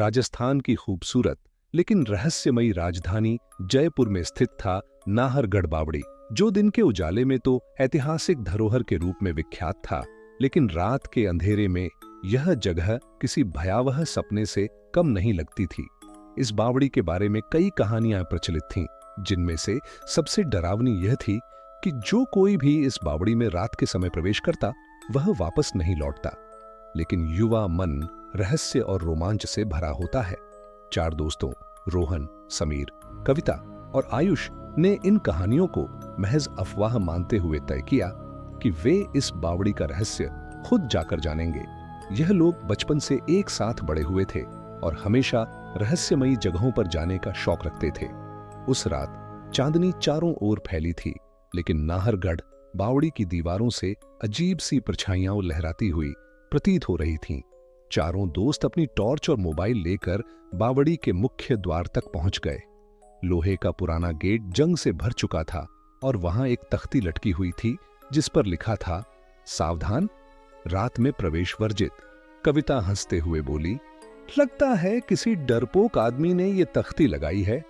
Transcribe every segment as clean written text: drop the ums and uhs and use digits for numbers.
राजस्थान की खूबसूरत लेकिन रहस्यमयी राजधानी जयपुर में स्थित था नाहरगढ़ बावड़ी, जो दिन के उजाले में तो ऐतिहासिक धरोहर के रूप में विख्यात था, लेकिन रात के अंधेरे में यह जगह किसी भयावह सपने से कम नहीं लगती थी। इस बावड़ी के बारे में कई कहानियां प्रचलित थीं, जिनमें से सबसे डरावनी यह थी कि जो कोई भी इस बावड़ी में रात के समय प्रवेश करता वह वापस नहीं लौटता। लेकिन युवा मन रहस्य और रोमांच से भरा होता है। 4 दोस्तों रोहन, समीर, कविता और आयुष ने इन कहानियों को महज अफवाह मानते हुए तय किया कि वे इस बावड़ी का रहस्य खुद जाकर जानेंगे। यह लोग बचपन से एक साथ बड़े हुए थे और हमेशा रहस्यमयी जगहों पर जाने का शौक रखते थे। उस रात चांदनी चारों ओर फैली थी, लेकिन नाहरगढ़ बावड़ी की दीवारों से अजीब सी परछाइयां लहराती हुई प्रतीत हो रही थीं। चारों दोस्त अपनी टॉर्च और मोबाइल लेकर बावड़ी के मुख्य द्वार तक पहुंच गए। लोहे का पुराना गेट जंग से भर चुका था और वहां एक तख्ती लटकी हुई थी जिस पर लिखा था, सावधान, रात में प्रवेश वर्जित। कविता हंसते हुए बोली, लगता है किसी डरपोक आदमी ने यह तख्ती लगाई है।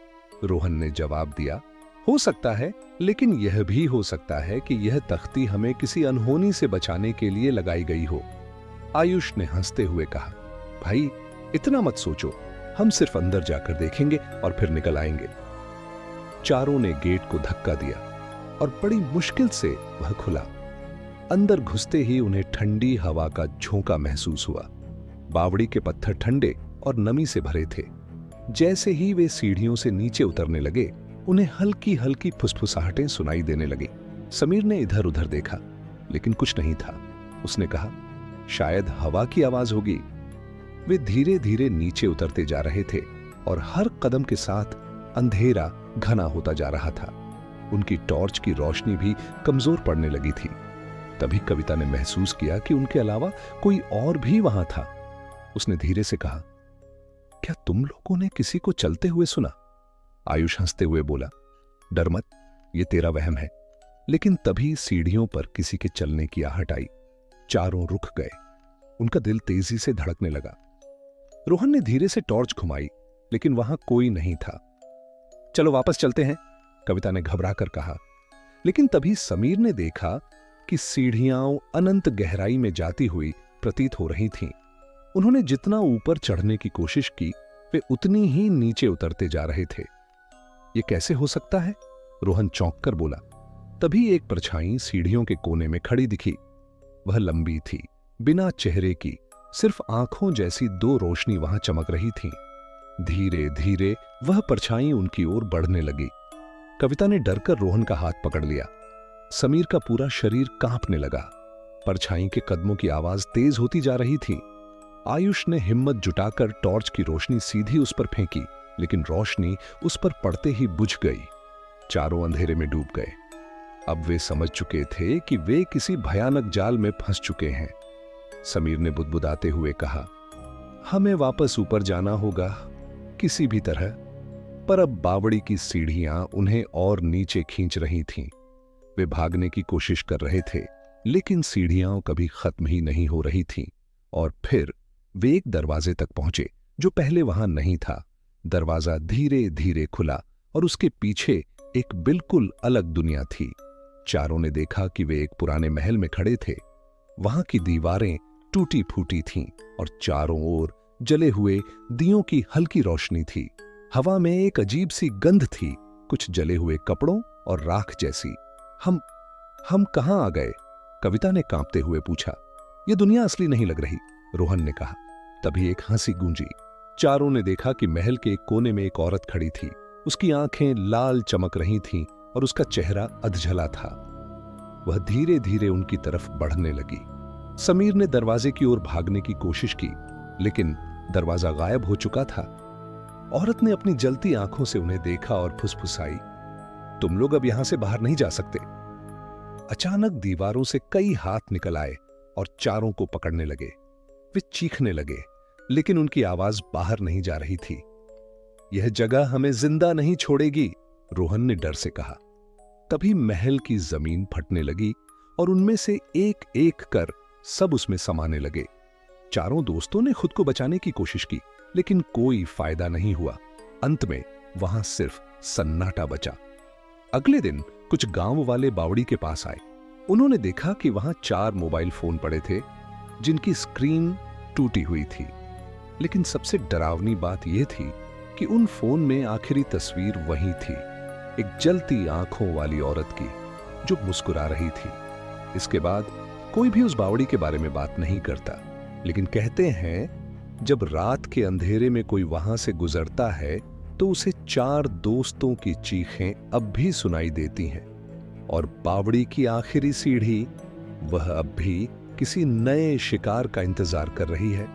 रोहन ने जवाब दिया, हो सकता है, लेकिन यह भी हो सकता है कि यह तख्ती हमें किसी अनहोनी से बचाने के लिए लगाई गई हो। आयुष ने हंसते हुए कहा, भाई इतना मत सोचो, हम सिर्फ अंदर जाकर देखेंगे और फिर निकल आएंगे। चारों ने गेट को धक्का दिया और बड़ी मुश्किल से वह खुला। अंदर घुसते ही उन्हें ठंडी हवा का झोंका महसूस हुआ। बावड़ी के पत्थर ठंडे और नमी से भरे थे। जैसे ही वे सीढ़ियों से नीचे उतरने लगे, उन्हें हल्की हल्की फुसफुसाहटें सुनाई देने लगी। समीर ने इधर उधर देखा, लेकिन कुछ नहीं था। उसने कहा, शायद हवा की आवाज होगी। वे धीरे धीरे नीचे उतरते जा रहे थे और हर कदम के साथ अंधेरा घना होता जा रहा था। उनकी टॉर्च की रोशनी भी कमजोर पड़ने लगी थी। तभी कविता ने महसूस किया कि उनके अलावा कोई और भी वहां था। उसने धीरे से कहा, क्या तुम लोगों ने किसी को चलते हुए सुना? आयुष हंसते हुए बोला, डर मत, ये तेरा वहम है। लेकिन तभी सीढ़ियों पर किसी के चलने की आहट आई। चारों रुक गए। उनका दिल तेजी से धड़कने लगा। रोहन ने धीरे से टॉर्च घुमाई, लेकिन वहां कोई नहीं था। चलो वापस चलते हैं, कविता ने घबरा कर कहा। लेकिन तभी समीर ने देखा कि सीढ़ियां अनंत गहराई में जाती हुई प्रतीत हो रही थीं। उन्होंने जितना ऊपर चढ़ने की कोशिश की, वे उतनी ही नीचे उतरते जा रहे थे। ये कैसे हो सकता है? रोहन चौंक कर बोला। तभी एक परछाई सीढ़ियों के कोने में खड़ी दिखी। वह लंबी थी, बिना चेहरे की, सिर्फ आंखों जैसी 2 रोशनी वहां चमक रही थीं। धीरे धीरे वह परछाई उनकी ओर बढ़ने लगी। कविता ने डरकर रोहन का हाथ पकड़ लिया। समीर का पूरा शरीर कांपने लगा। परछाई के कदमों की आवाज तेज होती जा रही थी। आयुष ने हिम्मत जुटाकर टॉर्च की रोशनी सीधी उस पर फेंकी, लेकिन रोशनी उस पर पड़ते ही बुझ गई। चारों अंधेरे में डूब गए। अब वे समझ चुके थे कि वे किसी भयानक जाल में फंस चुके हैं। समीर ने बुदबुदाते हुए कहा, हमें वापस ऊपर जाना होगा किसी भी तरह। पर अब बावड़ी की सीढ़ियां उन्हें और नीचे खींच रही थीं। वे भागने की कोशिश कर रहे थे, लेकिन सीढ़ियां कभी खत्म ही नहीं हो रही थीं। और फिर वे एक दरवाजे तक पहुंचे जो पहले वहां नहीं था। दरवाजा धीरे धीरे खुला और उसके पीछे एक बिल्कुल अलग दुनिया थी। चारों ने देखा कि वे एक पुराने महल में खड़े थे। वहां की दीवारें टूटी फूटी थीं और चारों ओर जले हुए दियों की हल्की रोशनी थी। हवा में एक अजीब सी गंध थी, कुछ जले हुए कपड़ों और राख जैसी। हम कहां आ गए? कविता ने कांपते हुए पूछा। यह दुनिया असली नहीं लग रही, रोहन ने कहा। तभी एक हंसी गूंजी। चारों ने देखा कि महल के एक कोने में एक औरत खड़ी थी। उसकी आंखें लाल चमक रही थीं और उसका चेहरा अधजला था। वह धीरे धीरे उनकी तरफ बढ़ने लगी। समीर ने दरवाजे की ओर भागने की कोशिश की, लेकिन दरवाजा गायब हो चुका था। औरत ने अपनी जलती आंखों से उन्हें देखा और फुसफुसाई, तुम लोग अब यहां से बाहर नहीं जा सकते। अचानक दीवारों से कई हाथ निकल आए और चारों को पकड़ने लगे। वे चीखने लगे, लेकिन उनकी आवाज बाहर नहीं जा रही थी। यह जगह हमें जिंदा नहीं छोड़ेगी, रोहन ने डर से कहा। तभी महल की जमीन फटने लगी और उनमें से एक एक कर सब उसमें समाने लगे। चारों दोस्तों ने खुद को बचाने की कोशिश की, लेकिन कोई फायदा नहीं हुआ। अंत में वहां सिर्फ सन्नाटा बचा। अगले दिन कुछ गांव वाले बावड़ी के पास आए। उन्होंने देखा कि वहां 4 मोबाइल फोन पड़े थे जिनकी स्क्रीन टूटी हुई थी। लेकिन सबसे डरावनी बात यह थी कि उन फोन में आखिरी तस्वीर वही थी, एक जलती आंखों वाली औरत की जो मुस्कुरा रही थी। इसके बाद कोई भी उस बावड़ी के बारे में बात नहीं करता, लेकिन कहते हैं जब रात के अंधेरे में कोई वहां से गुजरता है तो उसे 4 दोस्तों की चीखें अब भी सुनाई देती हैं, और बावड़ी की आखिरी सीढ़ी वह अब भी किसी नए शिकार का इंतजार कर रही है।